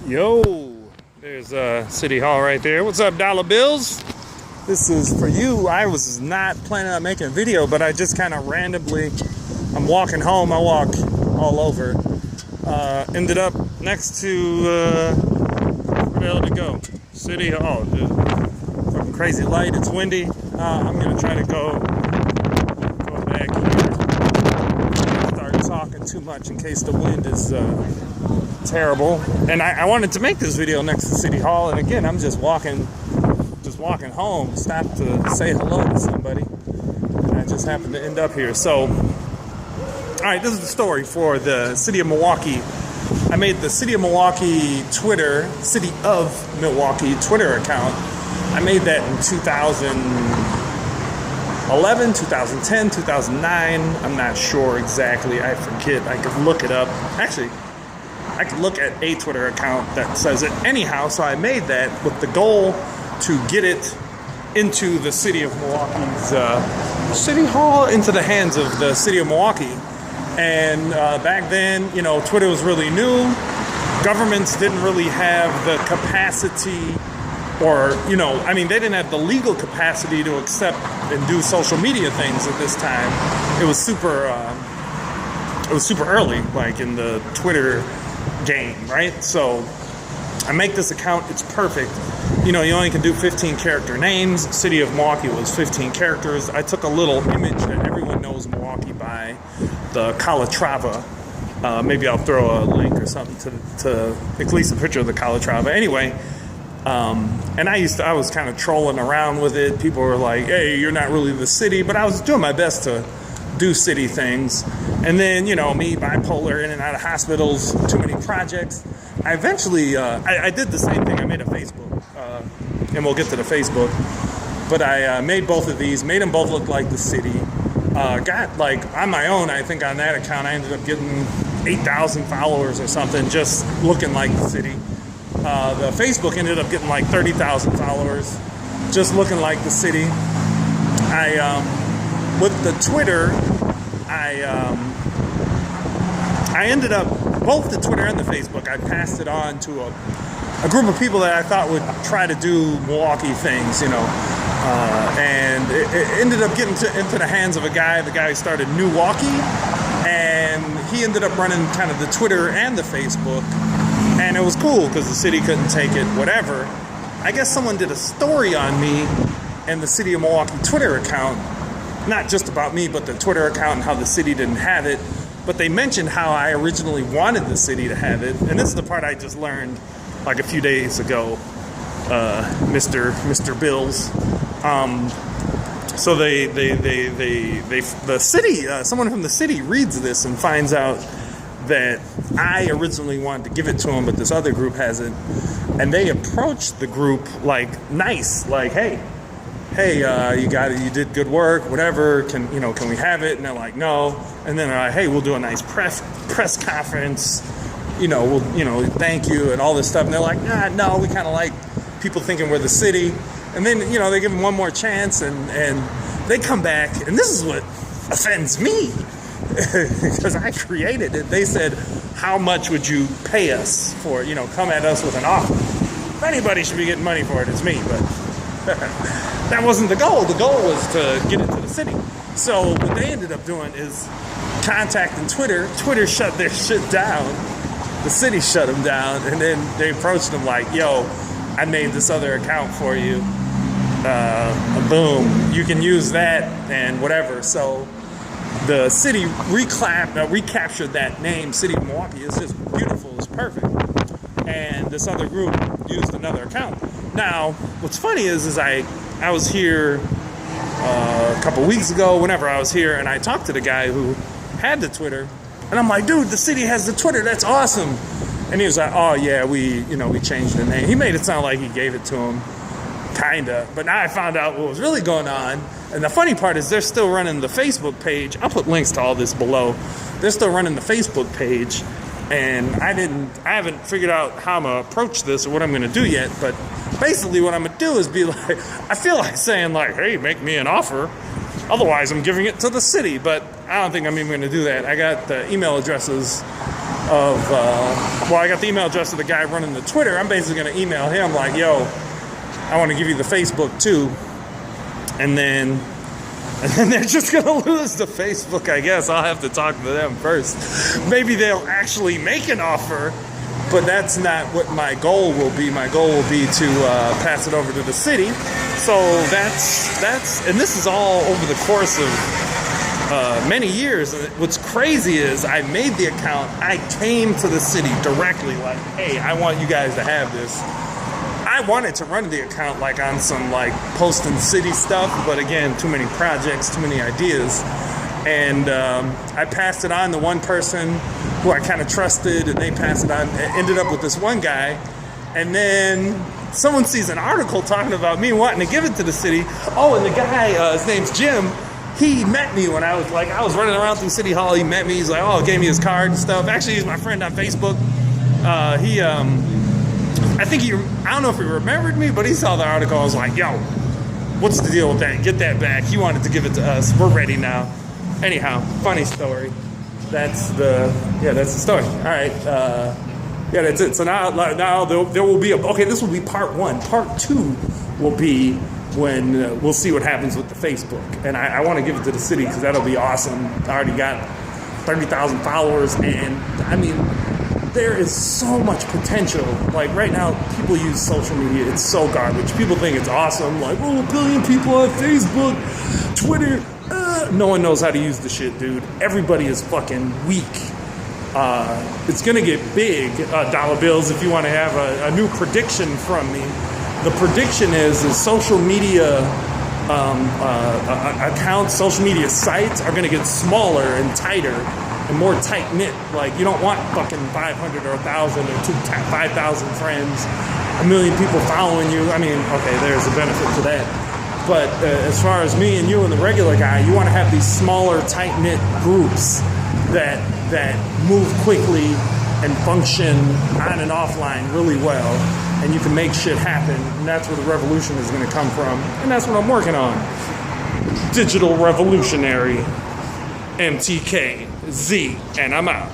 Yo, there's City Hall right there. What's up, dollar bills? This is for you. I was not planning on making a video, but I just kind of randomly, I'm walking home. I walk all over. Ended up next to, where the hell did it go? City Hall. Fucking crazy light. It's windy. I'm going to try to go back here. Start talking too much in case the wind is terrible. And I wanted to make this video next to City Hall, and again, I'm just walking home, stopped to say hello to somebody, and I just happened to end up here. So, all right, this is the story for the City of Milwaukee. I made the City of Milwaukee Twitter, City of Milwaukee Twitter account. I made that in 2011, 2010, 2009. I'm not sure exactly. I forget. I could look it up. Actually, I could look at a Twitter account that says it anyhow. So I made that with the goal to get it into the City of Milwaukee's City Hall, into the hands of the City of Milwaukee. And back then, you know, Twitter was really new. Governments didn't really have the capacity, or, you know, I mean, they didn't have the legal capacity to accept and do social media things at this time. It was super early, like in the Twitter game, right? So I make this account. It's perfect. You know, you only can do 15 character names. City of Milwaukee was 15 characters. I took a little image that everyone knows Milwaukee by, the Calatrava. Maybe I'll throw a link or something to at least a picture of the Calatrava. Anyway, and I was kind of trolling around with it. People were like, hey, you're not really the city, but I was doing my best to do city things. And then, you know, me, bipolar, in and out of hospitals, too many projects. I eventually, I did the same thing. I made a Facebook, and we'll get to the Facebook. But I made both of these, made them both look like the city. Got, like, on my own, I think on that account, I ended up getting 8,000 followers or something, just looking like the city. The Facebook ended up getting like 30,000 followers, just looking like the city. With the Twitter, I ended up, both the Twitter and the Facebook, I passed it on to a group of people that I thought would try to do Milwaukee things, you know. And it ended up getting into the hands of a guy. The guy started Milwaukee, and he ended up running kind of the Twitter and the Facebook. And it was cool because the city couldn't take it, whatever. I guess someone did a story on me and the City of Milwaukee Twitter account. Not just about me, but the Twitter account and how the city didn't have it. But they mentioned how I originally wanted the city to have it. And this is the part I just learned like a few days ago, Mr. Bills. So the city, someone from the city reads this and finds out that I originally wanted to give it to him, but this other group has it. And they approached the group like nice, like, hey, you got it, you did good work, whatever, can we have it? And they're like, no. And then they're like, hey, we'll do a nice press conference, we'll thank you and all this stuff. And they're like, no, we kind of like people thinking we're the city. And then, they give them one more chance, and they come back, and this is what offends me, because I created it. They said, how much would you pay us for, come at us with an offer? If anybody should be getting money for it, it's me, but that wasn't the goal. The goal was to get it to the city. So what they ended up doing is contacting Twitter. Twitter shut their shit down. The city shut them down, and then they approached them like, yo, I made this other account for you. Boom, you can use that and whatever. So the city recaptured that name, City of Milwaukee. It's just beautiful. It's perfect. And this other group used another account. Now, what's funny is I was here a couple weeks ago, whenever I was here, and I talked to the guy who had the Twitter, and I'm like, dude, the city has the Twitter. That's awesome. And he was like, oh yeah, we changed the name. He made it sound like he gave it to him, kinda. But now I found out what was really going on. And the funny part is they're still running the Facebook page. I'll put links to all this below. They're still running the Facebook page. And I haven't figured out how I'm gonna approach this or what I'm gonna do yet. But basically what I'm gonna do is be like, I feel like saying like, hey, make me an offer. Otherwise I'm giving it to the city. But I don't think I'm even gonna do that. I got the email addresses I got the email address of the guy running the Twitter. I'm basically going to email him like, yo, I want to give you the Facebook too. And then they're just going to lose the Facebook, I guess. I'll have to talk to them first. Maybe they'll actually make an offer, but that's not what my goal will be. My goal will be to pass it over to the city. So that's, and this is all over the course of many years. And what's crazy is I made the account. I came to the city directly like, hey, I want you guys to have this. I wanted to run the account like on some like posting city stuff, but again, too many projects, too many ideas. And I passed it on to one person who I kind of trusted, and they passed it on. It ended up with this one guy. And then someone sees an article talking about me wanting to give it to the city. Oh, and the guy, his name's Jim. He met me when I was running around through City Hall. He met me. He's like, oh, gave me his card and stuff. Actually, he's my friend on Facebook. I don't know if he remembered me, but he saw the article. I was like, yo, what's the deal with that? Get that back. He wanted to give it to us. We're ready now. Anyhow, funny story. That's the story. All right. That's it. So now there will be this will be part one. Part two will be when we'll see what happens with the Facebook. And I want to give it to the city because that'll be awesome. I already got 30,000 followers, and I mean, there is so much potential. Like right now, people use social media. It's so garbage. People think it's awesome. Like, oh, 1 billion people on Facebook, Twitter. No one knows how to use the shit, dude. Everybody is fucking weak. It's gonna get big, dollar bills. If you want to have a new prediction from me, the prediction is social media accounts, social media sites are gonna get smaller and tighter and more tight-knit. Like, you don't want fucking 500 or 1,000 or 5,000 friends, 1 million people following you. I mean, okay, there's a benefit to that. But as far as me and you and the regular guy, you want to have these smaller, tight-knit groups that move quickly and function on and offline really well, and you can make shit happen. And that's where the revolution is going to come from. And that's what I'm working on. Digital revolutionary. MTK Z, and I'm out.